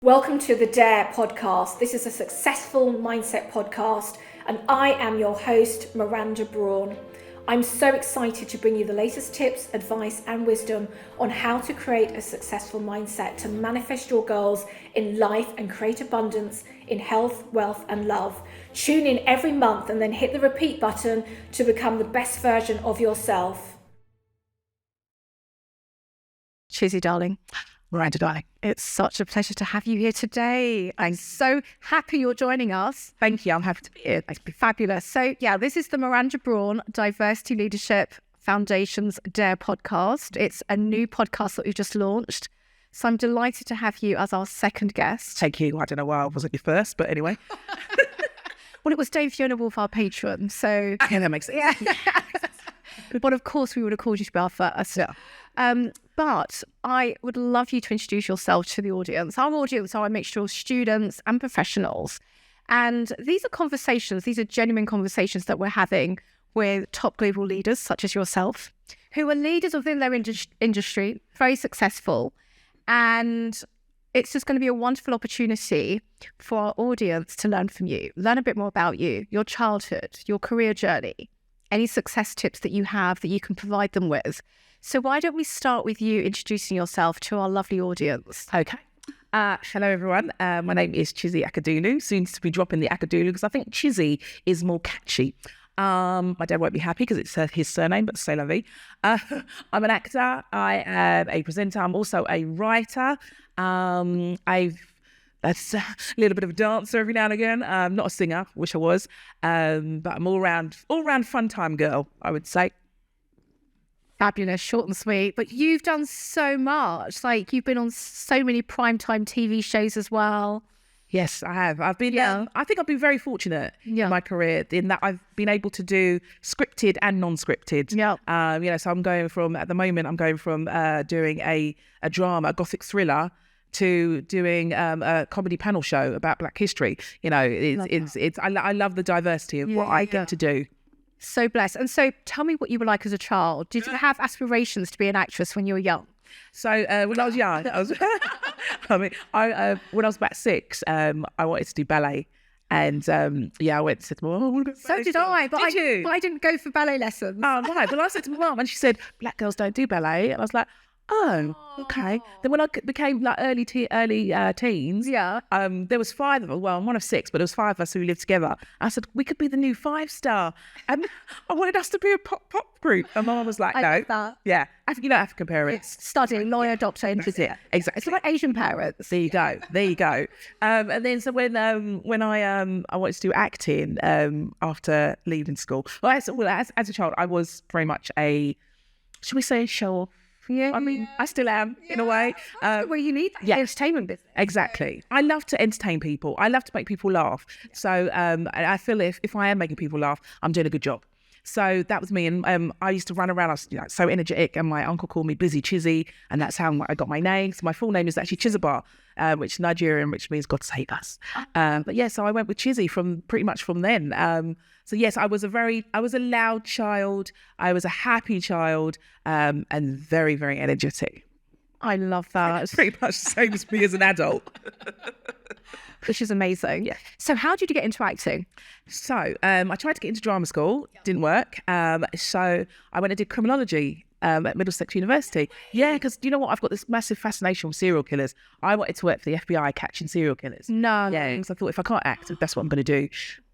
Welcome to the D.A.R.E podcast. This is a successful mindset podcast, and I am your host, Miranda Brawn. I'm so excited to bring you the latest tips, advice, and wisdom on how to create a successful mindset to manifest your goals in life and create abundance in health, wealth, and love. Tune in every month and then hit the repeat button to become the best version of yourself. Chizzy, darling. Miranda, darling. It's such a pleasure to have you here today. I'm so happy you're joining us. Thank you. I'm happy to be here. It's been fabulous. So, this is the Miranda Brawn Diversity Leadership Foundation's D.A.R.E podcast. It's a new podcast that we've just launched. So I'm delighted to have you as our second guest. Thank you. I don't know why I wasn't your first, but anyway. Well, it was Dave Fiona Wolf, our patron. So okay, that makes sense. Yeah. But of course, we would have called you to be our first. Yeah. But I would love you to introduce yourself to the audience. Our audience are a mixture of students and professionals. And these are conversations, these are genuine conversations that we're having with top global leaders such as yourself, who are leaders within their industry, very successful. And it's just going to be a wonderful opportunity for our audience to learn from you, learn a bit more about you, your childhood, your career journey, any success tips that you have that you can provide them with. So why don't we start with you introducing yourself to our lovely audience? Okay. Hello, everyone. My name is Chizzy Akudolu. Soon to be dropping the Akudolu because I think Chizzy is more catchy. My dad won't be happy because it's his surname, but c'est la vie. I'm an actor. I am a presenter. I'm also a writer. That's a little bit of a dancer every now and again. Not a singer, wish I was. But I'm all round fun time girl, I would say. Fabulous, short and sweet. But you've done so much. Like, you've been on so many primetime TV shows as well. Yes, I have. I've been. I think I've been very fortunate in my career in that I've been able to do scripted and non-scripted. Yeah. So I'm going from doing a drama, a gothic thriller, to doing a comedy panel show about Black history. I love the diversity of what I get to do. So blessed. And so tell me what you were like as a child. Did you have aspirations to be an actress when you were young? So when I was young, when I was about 6, I wanted to do ballet. And I went and said to Mum, I want to go to ballet. So did I, but Did you? I didn't go for ballet lessons. Oh, right. Well, I said to my mum and she said, Black girls don't do ballet. And I was like, oh, okay. Then when I became like early teens, there was 5 of us. Well, I'm one of 6, but there was 5 of us who lived together. I said, we could be the new 5-star. And I wanted us to be a pop group. And my mum was like, no. I love that. Yeah. You don't have to compare it. It's studying, lawyer, doctor, engineer. Exactly. It's like Asian parents. There you go. And then so when I wanted to do acting after leaving school, as a child, I was very much should we say show off? Yeah, I mean, I still am in a way. Well, you need that entertainment business. Exactly. I love to entertain people. I love to make people laugh. So I feel if I am making people laugh, I'm doing a good job. So that was me. And I used to run around. I was so energetic. And my uncle called me Busy Chizzy. And that's how I got my name. So my full name is actually Chizzaba, which is Nigerian, which means God save us. So I went with Chizzy pretty much from then. So yes, I was a loud child. I was a happy child, and very, very energetic. I love that. It's pretty much the same as me as an adult. Which is amazing. Yeah. So how did you get into acting? So I tried to get into drama school, didn't work. So I went and did criminology at Middlesex University. Yeah, because you know what? I've got this massive fascination with serial killers. I wanted to work for the FBI catching serial killers. No. Yeah, because I thought if I can't act, that's what I'm going to do.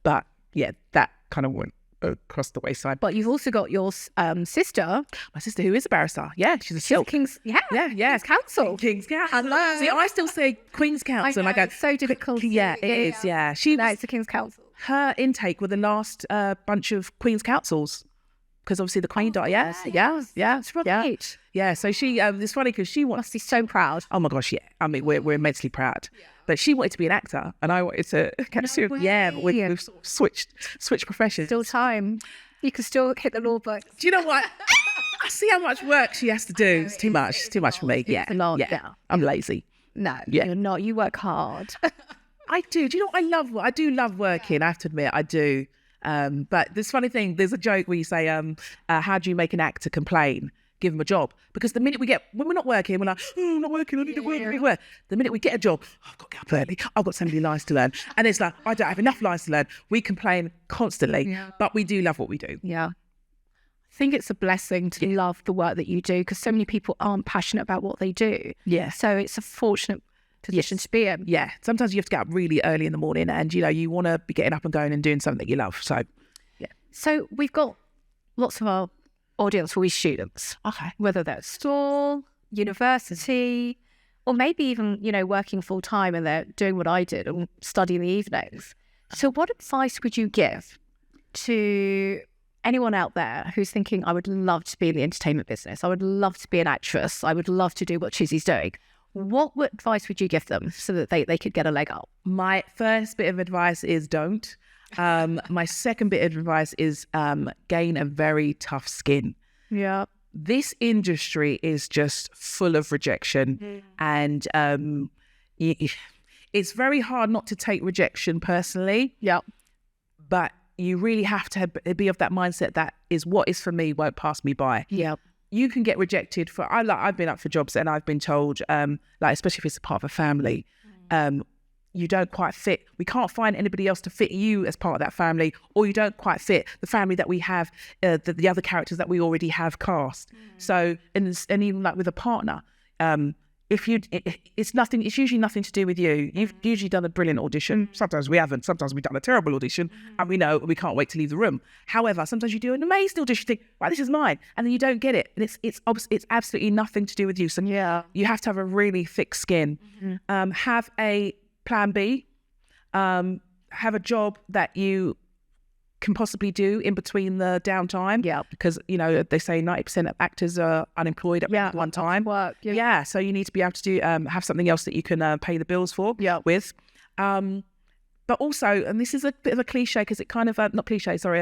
But yeah, that kind of went across the wayside. But you've also got your sister. My sister, who is a barrister. Yeah, she's a silk. King's Counsel. King's Counsel. Hello. See, I still say Queen's Counsel. I know, it's so difficult. Yeah, it is. Yeah, it's the King's Counsel. Her intake were the last bunch of Queen's Counsels. Because obviously the Queen died. Yeah. That's right. Yeah. So she, it's funny because she must be so proud. Oh my gosh, yeah. I mean, we're immensely proud. Yeah. But she wanted to be an actor, and I wanted to catch serial. Yeah, but we've sort of switched professions. Still time. You can still hit the law book. Do you know what? I see how much work she has to do. It's too much. It's too much for me. Yeah. It's a lot. Yeah. I'm lazy. No, you're not. You work hard. I do. Do you know what I do love working. I have to admit, I do. But this funny thing, there's a joke where you say, how do you make an actor complain? give them a job. Because the minute when we're not working, we're like, oh, I'm not working, I need to work everywhere. The minute we get a job, oh, I've got to get up early, I've got so many lines to learn. And it's like, I don't have enough lines to learn. We complain constantly, but we do love what we do. Yeah. I think it's a blessing to love the work that you do, because so many people aren't passionate about what they do. Yeah. So it's a fortunate position to be in. Yeah. Sometimes you have to get up really early in the morning and, you want to be getting up and going and doing something that you love. So, yeah. So we've got lots of our audience will be students. Okay. Whether they're at school, university, or maybe even, working full time and they're doing what I did and studying in the evenings. So what advice would you give to anyone out there who's thinking, I would love to be in the entertainment business, I would love to be an actress, I would love to do what Chizzy's doing? What advice would you give them so that they could get a leg up? My first bit of advice is don't. My second bit of advice is gain a very tough skin. Yeah. This industry is just full of rejection, and it's very hard not to take rejection personally. Yeah. But you really have to be of that mindset that is what is for me won't pass me by. Yeah. You can get rejected for, I've been up for jobs and I've been told, especially if it's a part of a family, you don't quite fit. We can't find anybody else to fit you as part of that family, or you don't quite fit the family that we have, the other characters that we already have cast. So, and even like with a partner, it's usually nothing to do with you. You've usually done a brilliant audition. Sometimes we haven't. Sometimes we've done a terrible audition and we know we can't wait to leave the room. However, sometimes you do an amazing audition, you think, right, this is mine, and then you don't get it. And it's absolutely nothing to do with you. So you have to have a really thick skin. Have a plan B. Have a job that you can possibly do in between the downtime. Yeah. Because, they say 90% of actors are unemployed at one time. Work. Yeah. So you need to be able to do have something else that you can pay the bills for with. But also, and this is a bit of a cliche because it kind of, not cliche, sorry,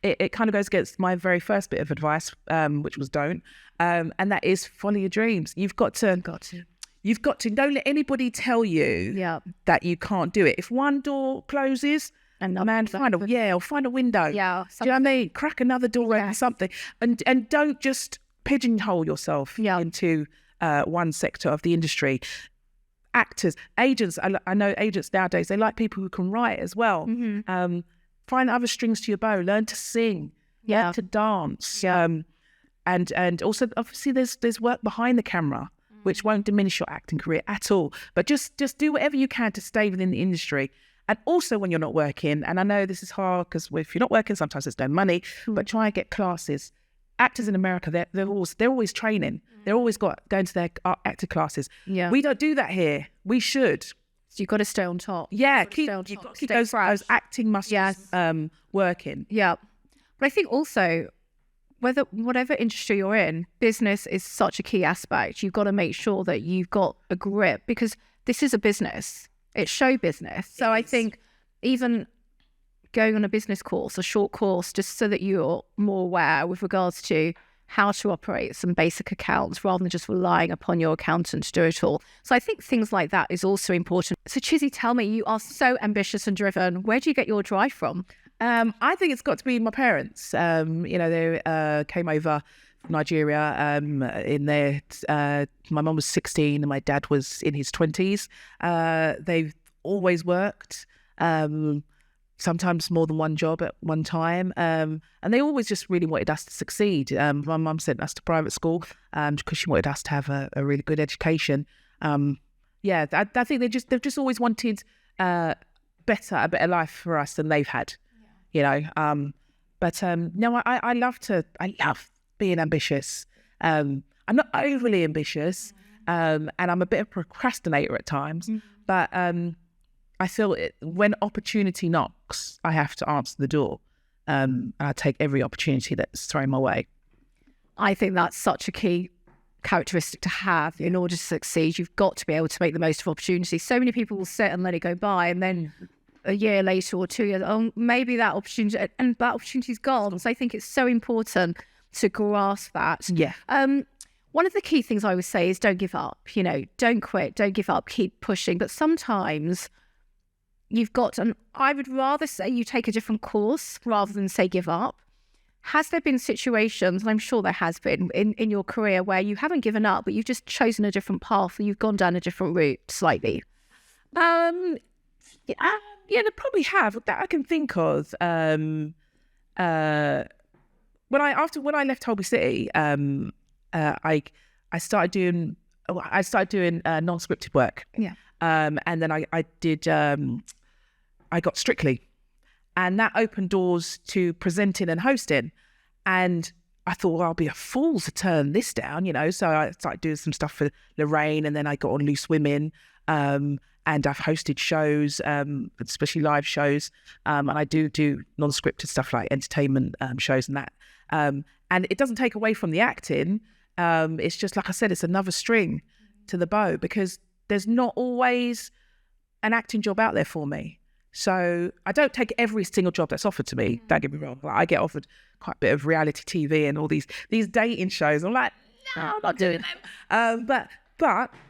it kind of goes against my very first bit of advice, which was don't. And that is follow your dreams. You've got to, don't let anybody tell you that you can't do it. If one door closes, and find a window. Yeah. Do you know what I mean? Crack another door or something. And don't just pigeonhole yourself into one sector of the industry. Actors, agents, I know agents nowadays, they like people who can write as well. Find other strings to your bow, learn to sing, learn to dance. And also obviously there's work behind the camera, which won't diminish your acting career at all. But just do whatever you can to stay within the industry. And also when you're not working, and I know this is hard because if you're not working, sometimes there's no money, but try and get classes. Actors in America, they're always training. They're always going to their actor classes. Yeah. We don't do that here. We should. So you've got to stay on top. Yeah, you've got to keep those acting muscles working. Yeah. But I think also, whatever industry you're in, business is such a key aspect. You've got to make sure that you've got a grip, because this is a business. It's show business. So I think even going on a business course, a short course, just so that you're more aware with regards to how to operate some basic accounts rather than just relying upon your accountant to do it all. So I think things like that is also important. So Chizzy, tell me, you are so ambitious and driven. Where do you get your drive from? I think it's got to be my parents. They came over from Nigeria in their, my mum was 16 and my dad was in his 20s. They've always worked, sometimes more than one job at one time. And they always just really wanted us to succeed. My mum sent us to private school because she wanted us to have a really good education. I think they've just always wanted a better life for us than they've had, no, I love being ambitious. I'm not overly ambitious, and I'm a bit of a procrastinator at times, but I feel when opportunity knocks, I have to answer the door. And I take every opportunity that's thrown my way. I think that's such a key characteristic to have in order to succeed. You've got to be able to make the most of opportunities. So many people will sit and let it go by, and then a year later or 2 years, maybe that opportunity, and that opportunity's gone. So I think it's so important to grasp that. Yeah. One of the key things I would say is don't give up. Don't quit, don't give up, keep pushing. But sometimes you've got, and I would rather say you take a different course rather than say give up. has there been situations, and I'm sure there has been in your career, where you haven't given up, but you've just chosen a different path, or you've gone down a different route slightly? Yeah, there probably have that I can think of. When I left Holby City, I started doing non-scripted work. Yeah. And then I got Strictly, and that opened doors to presenting and hosting. And I thought, well, I'll be a fool to turn this down, So I started doing some stuff for Lorraine, and then I got on Loose Women. And I've hosted shows, especially live shows. And I do non-scripted stuff like entertainment shows and that. And it doesn't take away from the acting. It's just, like I said, it's another string to the bow, because there's not always an acting job out there for me. So I don't take every single job that's offered to me. Don't get me wrong. Like, I get offered quite a bit of reality TV and all these dating shows. I'm like, no, I'm not doing them. But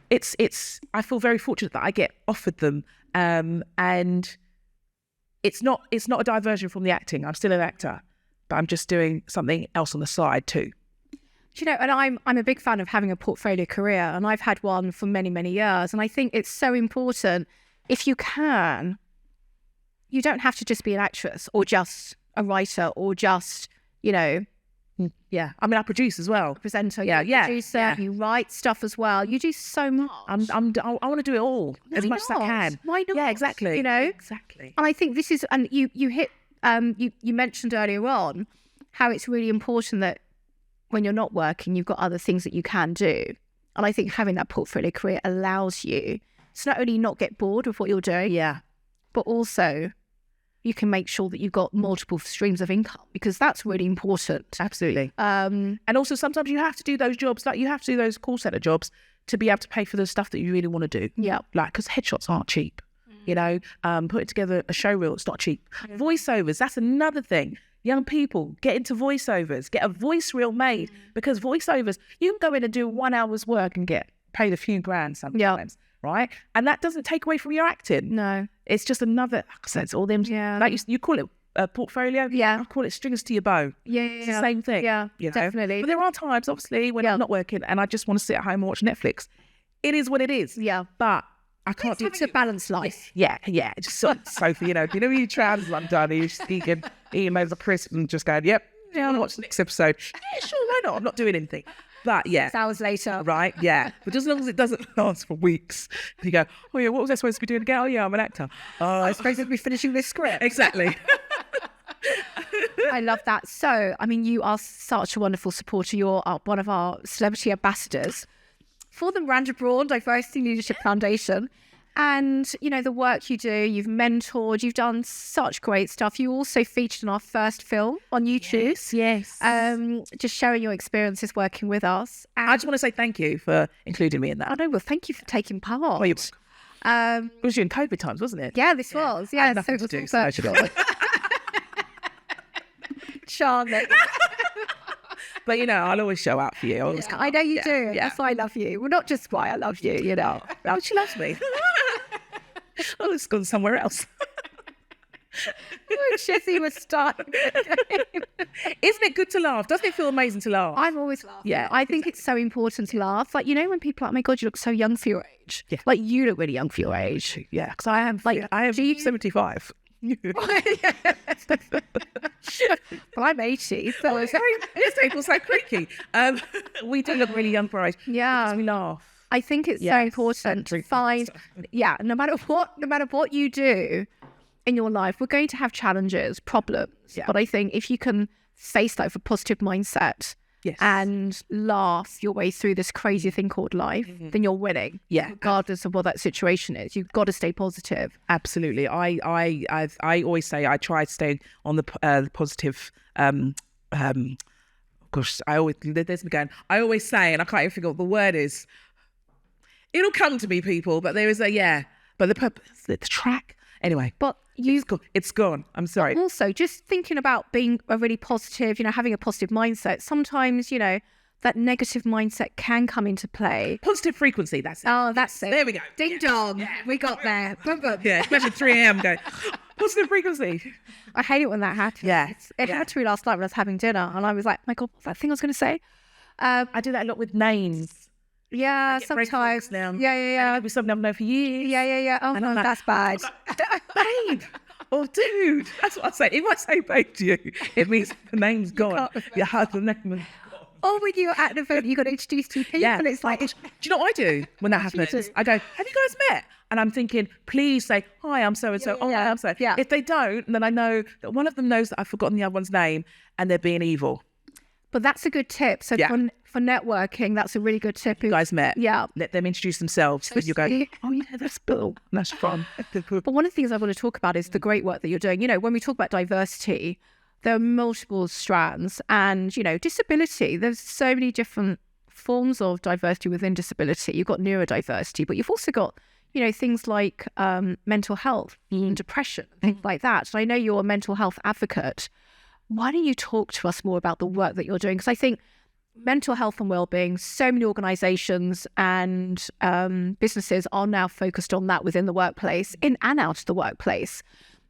it's I feel very fortunate that I get offered them, and it's not a diversion from the acting. I'm still an actor, but I'm just doing something else on the side too. And I'm a big fan of having a portfolio career, and I've had one for many, many years. And I think it's so important, if you can, you don't have to just be an actress or just a writer or just, Yeah, I mean, I produce as well. Presenter, yeah, producer, you write stuff as well. You do so much. I want to do it all as much as I can. Why not? Yeah, exactly. Exactly. And I think this is, and you hit, you mentioned earlier on how it's really important that when you're not working, you've got other things that you can do. And I think having that portfolio career allows you to not only not get bored of what you're doing, but also you can make sure that you've got multiple streams of income, because that's really important. Absolutely. And also sometimes you have to do those jobs, like you have to do those call centre jobs to be able to pay for the stuff that you really want to do. Yeah. Like, because headshots aren't cheap, putting together a show reel, it's not cheap. Voiceovers, that's another thing. Young people, get into voiceovers, get a voice reel made, because voiceovers, you can go in and do 1 hour's work and get paid a few grand sometimes. Right? And that doesn't take away from your acting. No. It's just another, like I said, it's all them, like you call it a portfolio. Yeah. I call it strings to your bow. Yeah. It's the same thing. Yeah, definitely. But there are times, obviously, when I'm not working and I just want to sit at home and watch Netflix. It is what it is. Yeah. But I can't do it's a balanced life. Yeah. Just sort of sofa, when you trans London and you're just eating loads of crisps and just going, yep, I'll watch the next episode. Yeah, sure, why not? I'm not doing anything. But 6 hours later. Right, yeah. But just as long as it doesn't last for weeks, you go, oh yeah, what was I supposed to be doing again? Oh yeah, I'm an actor. I suppose I'd be finishing this script. Exactly. I love that. So, I mean, you are such a wonderful supporter. You're one of our celebrity ambassadors for the Miranda Brawn Diversity Leadership Foundation. And, the work you do, you've mentored, you've done such great stuff. You also featured in our first film on YouTube. Yes. Just sharing your experiences working with us. And I just want to say thank you for including me in that. I know, well, thank you for taking part. Well, it was during COVID times, wasn't it? Yeah, this was. Yeah, I had nothing to do, so I should have. Charming. But, I'll always show out for you. I know you do. That's why I love you. Well, not just why I love you, Oh, she loves me. Oh, it's gone somewhere else. Chizzy was starting. Isn't it good to laugh? Doesn't it feel amazing to laugh? I've always laughed. Yeah, I think it's so important to laugh. Like, when people are like, oh my God, you look so young for your age. Yeah. Like, you look really young for your age. Yeah, because I am 75. Well, I'm 80, so it's April's so creaky. We do look really young for our age. Yeah, we laugh. I think it's so important to find. Yeah, no matter what you do in your life, we're going to have challenges, problems. Yeah. But I think if you can face that with a positive mindset, and laugh your way through this crazy thing called life, then you're winning. Yeah, regardless of what that situation is, you've got to stay positive. Absolutely. I always say I try to stay on the positive. Gosh, there's me going. I always say, and I can't even figure out what the word is. It'll come to me, people. But there is but the purpose, the track. Anyway, but it's gone. I'm sorry. Also, just thinking about being a really positive, having a positive mindset. Sometimes, that negative mindset can come into play. Positive frequency, that's it. Oh, that's it. There we go. Ding dong. Yeah. We got there. Boom, boom. Yeah, especially 3 a.m. going, Positive frequency. I hate it when that happens. Yeah. It happened to me last night when I was having dinner, and I was like, my God, what's that thing I was going to say? I do that a lot with names. Yeah, Very sometimes. focused now. Yeah. It could be something I've known for years. Yeah. Oh, And no, I'm like, that's bad. Babe. Oh, dude. That's what I say. If I say babe to you, it means the name's gone. Your husband name. Or when you're at an event, you got to introduce two people, and it's like... Do you know what I do when that happens? I go, have you guys met? And I'm thinking, please say, hi, I'm so-and-so. Hi, I'm so. Yeah. If they don't, then I know that one of them knows that I've forgotten the other one's name and they're being evil. But that's a good tip. So for networking, that's a really good tip. You guys met. Yeah. Let them introduce themselves. So you go, oh, yeah, that's Bill. That's fun. But one of the things I want to talk about is the great work that you're doing. You know, when we talk about diversity, there are multiple strands, and, you know, disability, there's so many different forms of diversity within disability. You've got neurodiversity, but you've also got, you know, things like mental health, depression, things like that. And I know you're a mental health advocate. Why don't you talk to us more about the work that you're doing? Because I think mental health and wellbeing, so many organisations and businesses are now focused on that within the workplace, in and out of the workplace.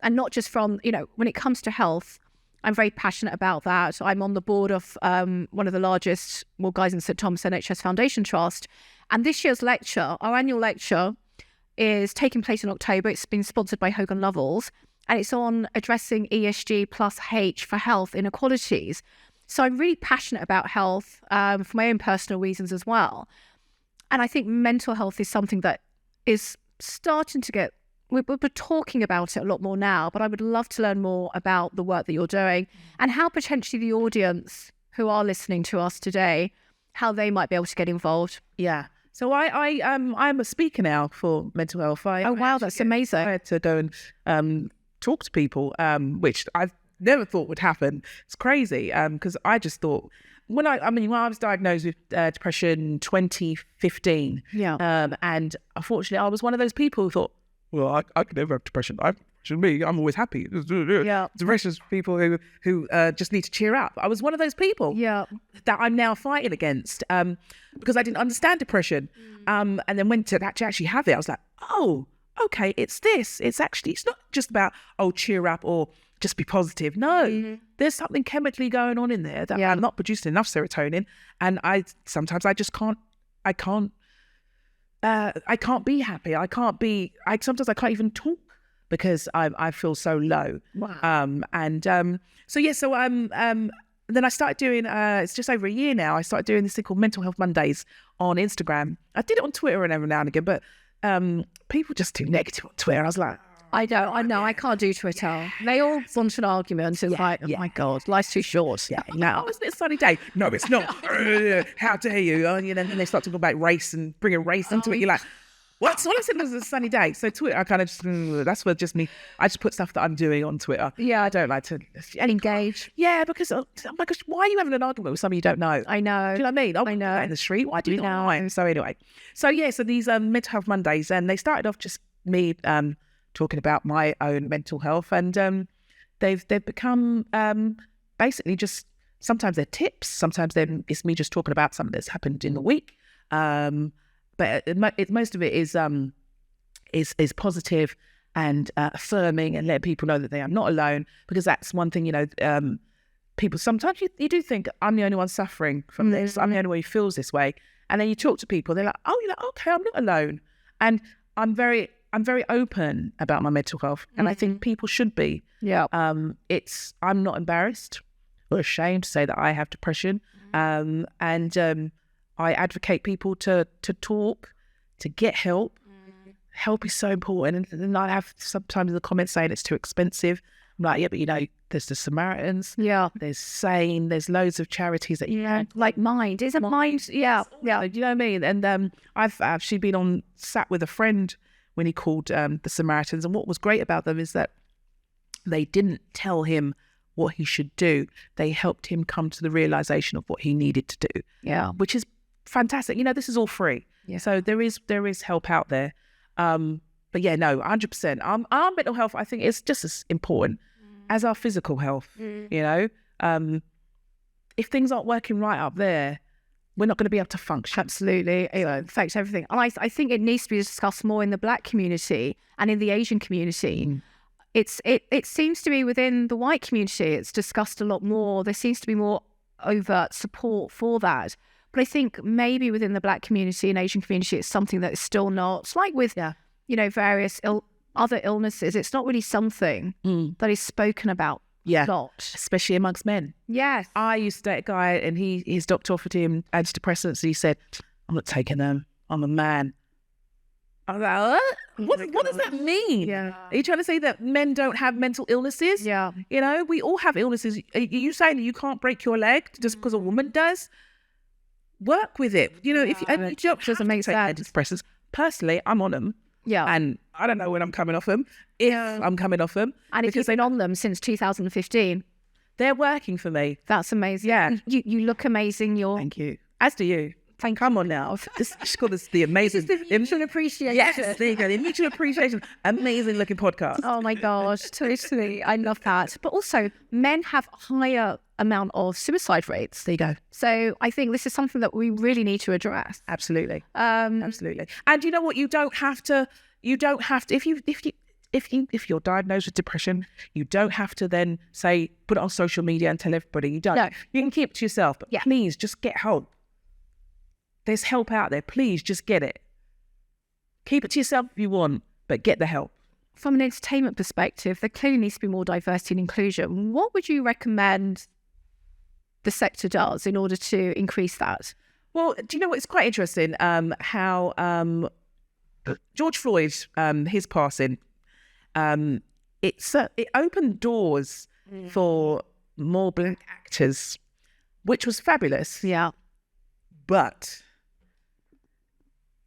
And not just from, you know, when it comes to health, I'm very passionate about that. I'm on the board of one of the largest Guys and St Thomas NHS Foundation Trust. And this year's lecture, our annual lecture, is taking place in October. It's been sponsored by Hogan Lovells, and it's on addressing ESG plus H for health inequalities. So I'm really passionate about health for my own personal reasons as well. And I think mental health is something that is starting to get, we're talking about it a lot more now, but I would love to learn more about the work that you're doing and how potentially the audience who are listening to us today, how they might be able to get involved. Yeah. So I'm a speaker now for mental health. Wow, that's amazing. I had to go and talk to people, which I've never thought would happen. It's crazy because I just thought when I was diagnosed with depression in 2015. Yeah. And unfortunately, I was one of those people who thought, well, I could never have depression. I'm always happy. Yeah. Depression is people who just need to cheer up. I was one of those people. Yeah. That I'm now fighting against because I didn't understand depression. And then when to actually have it, I was like, oh, okay, it's this. It's not just about, oh, cheer up or just be positive. No, there's something chemically going on in there that I'm not producing enough serotonin. And sometimes I just can't be happy. Sometimes I can't even talk because I feel so low. Wow. Then I started doing, it's just over a year now, I started doing this thing called Mental Health Mondays on Instagram. I did it on Twitter and every now and again, but people just too negative on Twitter. I was like, I know, I can't do Twitter. They all want an argument. It's like, oh my God, life's too short. Yeah, no, isn't it a sunny day? No, it's not. How dare you? And then they start talking about race and bringing race into it. You're like, what? So all I said was a sunny day. So Twitter, I kind of just, that's what just me. I just put stuff that I'm doing on Twitter. Yeah. I don't like to engage. Yeah, because, oh my gosh, why are you having an argument with somebody you don't know? I know. Do you know what I mean? I know. In the street, why do you not know? So anyway, so these Mental Health Mondays, and they started off just me talking about my own mental health, and they've become basically just, sometimes they're tips, sometimes it's me just talking about something that's happened in the week. But most of it is positive and affirming and letting people know that they are not alone, because that's one thing, people, sometimes you do think I'm the only one suffering from this. I'm the only one who feels this way. And then you talk to people, they're like, oh, you're like, okay, I'm not alone. And I'm very open about my mental health. And I think people should be. Yeah. I'm not embarrassed or ashamed to say that I have depression. I advocate people to talk, to get help. Help is so important. And I have sometimes the comments saying it's too expensive. I'm like, yeah, but there's the Samaritans. Yeah. There's Sane. There's loads of charities that you can. Like Mind. Isn't Mind? Yeah. Yeah. Do you know what I mean? And I've actually been sat with a friend when he called the Samaritans. And what was great about them is that they didn't tell him what he should do. They helped him come to the realization of what he needed to do. Yeah. Which is fantastic. This is all free. Yeah. So there is help out there. But yeah, no, 100%. Our mental health, I think, is just as important as our physical health. If things aren't working right up there, we're not going to be able to function. Absolutely. It affects everything. And I think it needs to be discussed more in the Black community and in the Asian community. it seems to be within the white community, it's discussed a lot more. There seems to be more overt support for that. But I think maybe within the Black community and Asian community, it's something that is still not. It's like with, various other illnesses. It's not really something that is spoken about a lot. Especially amongst men. Yes. I used to date a guy and his doctor offered him antidepressants and he said, I'm not taking them. I'm a man. I was like, what does that mean? Yeah. Are you trying to say that men don't have mental illnesses? Yeah. We all have illnesses. Are you saying that you can't break your leg just because a woman does? Work with it. If you don't doesn't make sense. Antidepressants. Personally, I'm on them. Yeah. And I don't know when I'm coming off them, if I'm coming off them. And if you've been on them since 2015. They're working for me. That's amazing. Yeah. You look amazing. Thank you. As do you. Come on now. It's called the amazing... the mutual appreciation. Yes, there you go. The mutual appreciation. Amazing looking podcast. Oh my gosh, totally. I love that. But also, men have a higher amount of suicide rates. There you go. So I think this is something that we really need to address. Absolutely. Absolutely. And you know what? You don't have to, if you're diagnosed with depression, you don't have to then say, put it on social media and tell everybody. You don't. No. You can keep it to yourself, but please just get help. There's help out there. Please just get it. Keep it to yourself if you want, but get the help. From an entertainment perspective, there clearly needs to be more diversity and inclusion. What would you recommend the sector does in order to increase that? Well, do you know what? It's quite interesting how George Floyd, his passing, it opened doors for more Black actors, which was fabulous. Yeah. But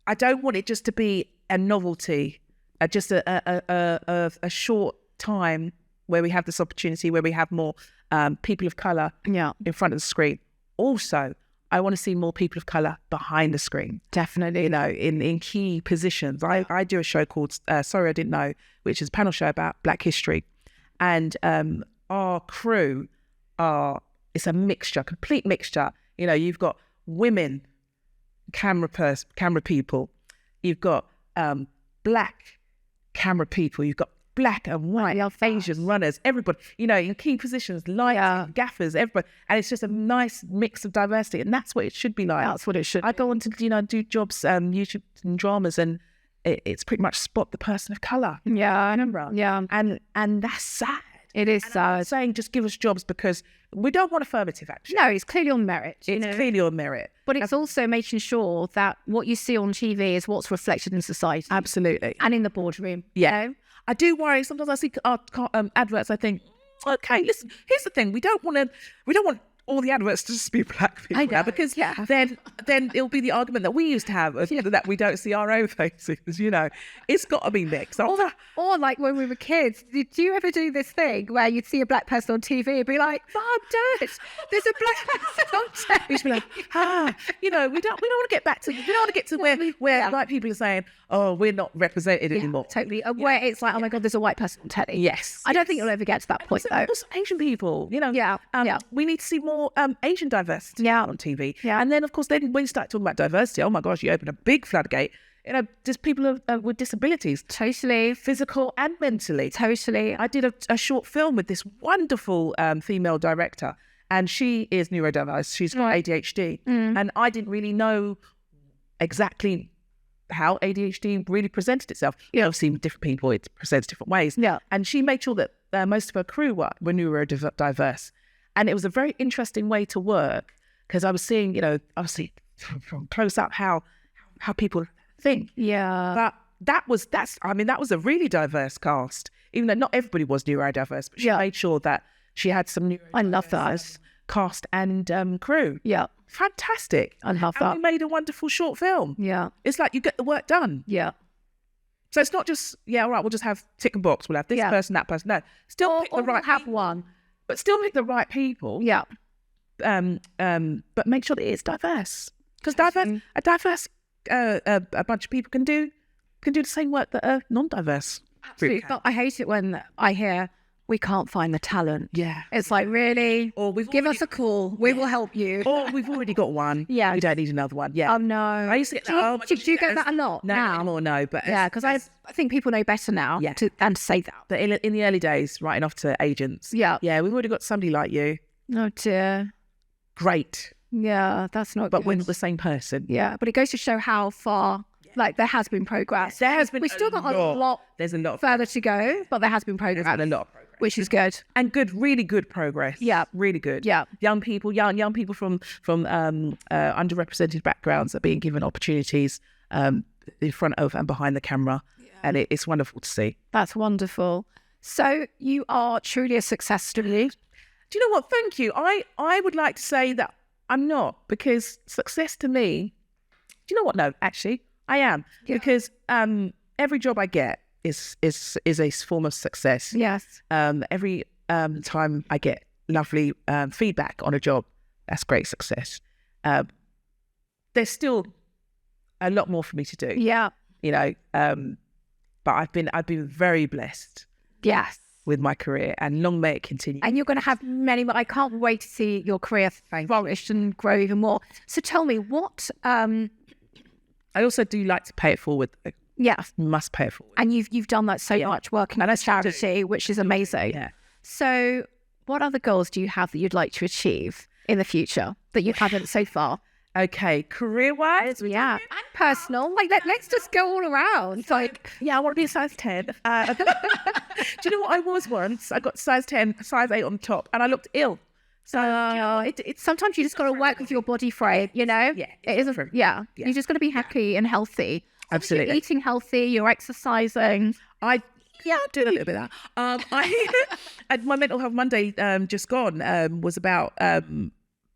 I don't want it just to be a novelty, just a short time where we have this opportunity, where we have more people of colour in front of the screen. Also, I want to see more people of colour behind the screen. Definitely. In key positions. I do a show called Sorry I Didn't Know, which is a panel show about Black history. And our crew it's a mixture, complete mixture. You've got women camera people, you've got Black camera people, you've got Black and white, Asian runners, everybody, in key positions, lighting, gaffers, everybody. And it's just a nice mix of diversity. And that's what it should be like. That's what it should I go on to, do jobs, YouTube and dramas, and it's pretty much spot the person of colour. Yeah, I remember. Yeah. And that's sad. It is sad. I'm not saying just give us jobs because we don't want affirmative action. No, it's clearly on merit. It's clearly on merit. But it's also making sure that what you see on TV is what's reflected in society. Absolutely. And in the boardroom. Yeah. I do worry. Sometimes I see adverts, I think, okay, listen, here's the thing. We don't want all the adverts to just be Black people now, because then it'll be the argument that we used to have that we don't see our own faces. It's got to be mixed. Or like when we were kids, did you ever do this thing where you'd see a Black person on TV and be like, Mom, Dad, there's a Black person on TV? You'd be like, we don't want to get back to, we don't want to get to where Black people are saying, oh, we're not represented anymore. Totally. Where it's like, oh my God, there's a white person on telly. Yes. I don't think you'll ever get to that point though. Also Asian people, we need to see more Asian diversity on TV. Yeah. And then, of course, when you start talking about diversity, oh my gosh, you open a big floodgate. Just people with disabilities. Totally. Physical and mentally. Totally. I did a short film with this wonderful female director, and she is neurodiverse. She's got ADHD. And I didn't really know exactly how ADHD really presented itself. Obviously, with different people, it presents different ways. Yeah. And she made sure that most of her crew were neurodiverse. And it was a very interesting way to work, because I was seeing, obviously from close up how people think. Yeah. But that was a really diverse cast, even though not everybody was neurodiverse, but she made sure that she had some neurodiverse. I love that. Cast and crew. Yeah. Fantastic. I love that. And we made a wonderful short film. Yeah. It's like you get the work done. Yeah. So it's not just, all right, we'll just have tick and box. We'll have this person, that person. No, still pick the right have people. one. But still pick the right people. Yeah. But make sure that it's diverse. Because a diverse a bunch of people can do the same work that are non-diverse. Absolutely. But I hate it when I hear we can't find the talent. Yeah. It's like, really? Or Give us a call. We will help you. Or we've already got one. Yeah. We don't need another one. Yeah. Oh, no. I used to get that. Do you get that a lot No, now? not anymore, no. But Yeah, because I think people know better now than to say that. But in the early days, writing off to agents. Yeah. Yeah, we've already got somebody like you. Oh, dear. Great. Yeah, that's not But good. we're not the same person. Yeah, but it goes to show how far, like, there has been progress. There has been We've still got a lot There's a lot further to go, but there has been progress. There's been a lot of progress. Which is good. And really good progress. Yeah. Really good. Yeah. Young people from underrepresented backgrounds are being given opportunities in front of and behind the camera. Yeah. And it's wonderful to see. That's wonderful. So you are truly a success story. Do you know what? Thank you. I would like to say that I'm not, because success to me, do you know what? No, actually, I am. Yeah. Because every job I get is a form of success. Yes. Every time I get lovely feedback on a job, that's great success. There's still a lot more for me to do. Yeah. You know, but I've been very blessed. Yes. With my career, and long may it continue. And you're going to have many more. I can't wait to see your career flourish and grow even more. So tell me, what? I also do like to pay it forward. Yes. Must pay it forward. And you've done that so much working at a charity, which is amazing. Yeah. So what other goals do you have that you'd like to achieve in the future that you haven't so far? Okay, career-wise? Yeah. And personal. Like, let's just go all around. Like, yeah, I want to be a size 10. Do you know what I was once? I got size 10, size 8 on top, and I looked ill. So it's sometimes you just got to work with your body frame, you know? Yeah. It isn't. Yeah. You just got to be happy and healthy. Absolutely. You're eating healthy, you're exercising. I'm doing a little bit of that. My Mental Health Monday just gone was about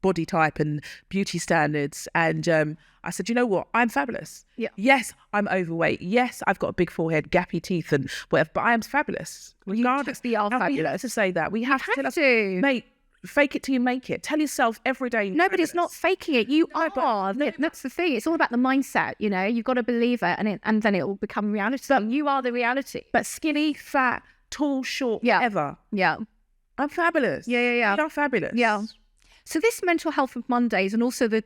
body type and beauty standards, and I said, you know what, I'm fabulous. Yeah. Yes, I'm overweight. Yes, I've got a big forehead, gappy teeth, and whatever. But I am fabulous. Regardless, we are fabulous. We have to say that. We have to. Mate, fake it till you make it. Tell yourself every day. Nobody's not faking it. You are. That's the thing. It's all about the mindset. You know, you've got to believe it, and then it will become reality. So you are the reality. But skinny, fat, tall, short, whatever. Yeah. I'm fabulous. Yeah. You're fabulous. Yeah. So this Mental Health of Mondays, and also the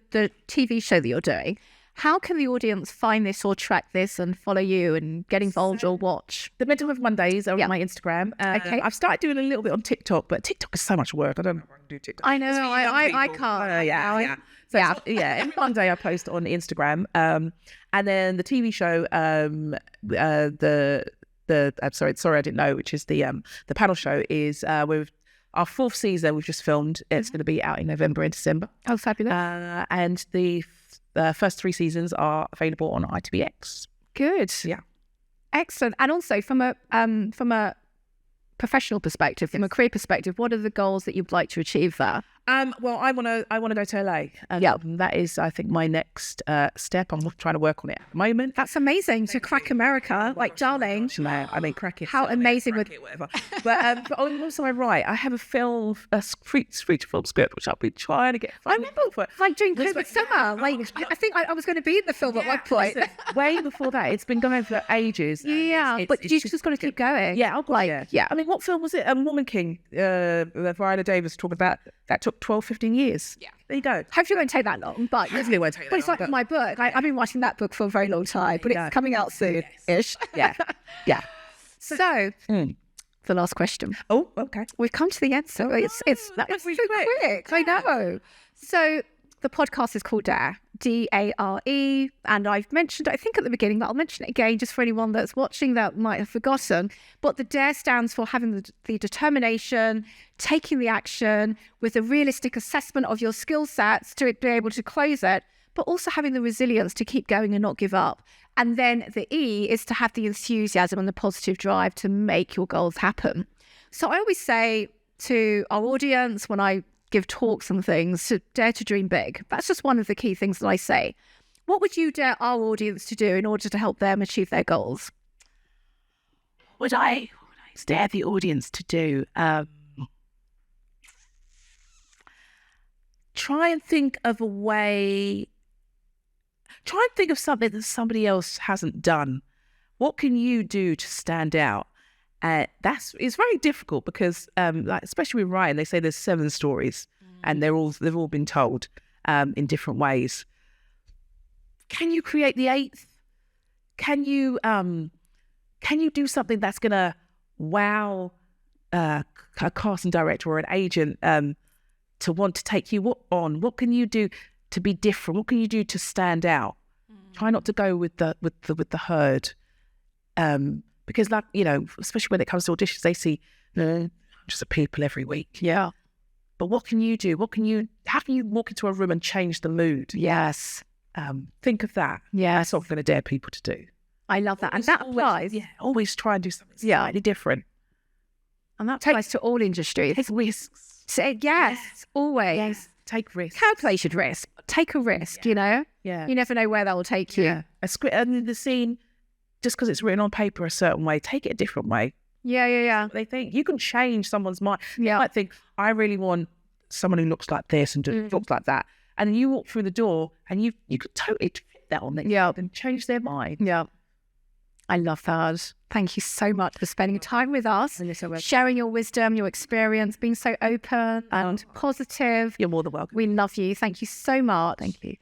TV show that you're doing, how can the audience find this or track this and follow you and get involved or watch? The Mental Health Mondays are on my Instagram. Okay. I've started doing a little bit on TikTok, but TikTok is so much work. I don't know if I can do TikTok. I know. I can't. Yeah. So every Monday I post on Instagram. And then the TV show, I'm sorry, I didn't know, which is the panel show, is with our 4th season. We've just filmed. It's going to be out in November and December. Oh, fabulous. And the first 3 seasons are available on ITVX. Good. Yeah. Excellent. And also from a professional perspective, from a career perspective, what are the goals that you'd like to achieve there? Well, I want to go to LA. And that is, I think, my next step. I'm trying to work on it at the moment. That's amazing to crack America, like, darling. I mean, crack it. How amazing would it, whatever. But also, I'm right. I have a feature film script which I've been trying to get. I remember, like, during COVID summer, like, I think I was going to be in the film at one point. Way before that, it's been going for ages. Yeah, but you just got to keep going. Yeah, I mean, what film was it? Woman King. Viola Davis talking about that took 12, 15 years. Yeah. There you go. Hopefully it won't take that long, but hopefully it won't take that long. But it's like my book. I've been writing that book for a very long time, but it's coming out soon-ish. Yeah. Yeah. So, the last question. Oh, okay. We've come to the end, so it's so quick. I know. So the podcast is called D.A.R.E, D.A.R.E, and I've mentioned, I think at the beginning, but I'll mention it again just for anyone that's watching that might have forgotten. But the D.A.R.E stands for having the determination, taking the action with a realistic assessment of your skill sets to be able to close it, but also having the resilience to keep going and not give up. And then the E is to have the enthusiasm and the positive drive to make your goals happen. So I always say to our audience when I give talks and things, to dare to dream big. That's just one of the key things that I say. What would you dare our audience to do in order to help them achieve their goals? Would I dare the audience to do? Try and think of a way. Try and think of something that somebody else hasn't done. What can you do to stand out? It's very difficult because, like, especially with writing, they say there's 7 stories, and they've all been told in different ways. Can you create the 8th? Can you do something that's gonna wow a casting director or an agent to want to take you on? What can you do to be different? What can you do to stand out? Try not to go with the herd, because, like, you know, especially when it comes to auditions, they see hundreds of people every week. Yeah. But what can you do? How can you walk into a room and change the mood? Yes. Think of that. Yeah. That's what I'm going to dare people to do. I love that. And that applies. Always try and do something slightly different. And that applies to all industries. Take risks. Yes, always. Yes. Take risks. Calculated risk. Take a risk, you know? Yeah. You never know where that will take you. Yeah. A script, and the scene, just because it's written on paper a certain way, take it a different way. Yeah. They think you can change someone's mind. Yeah. You might think, I really want someone who looks like this and looks like that. And then you walk through the door and you could totally fit that on there and change their mind. Yeah. I love that. Thank you so much for spending time with us, sharing your wisdom, your experience, being so open and positive. You're more than welcome. We love you. Thank you so much. Thank you.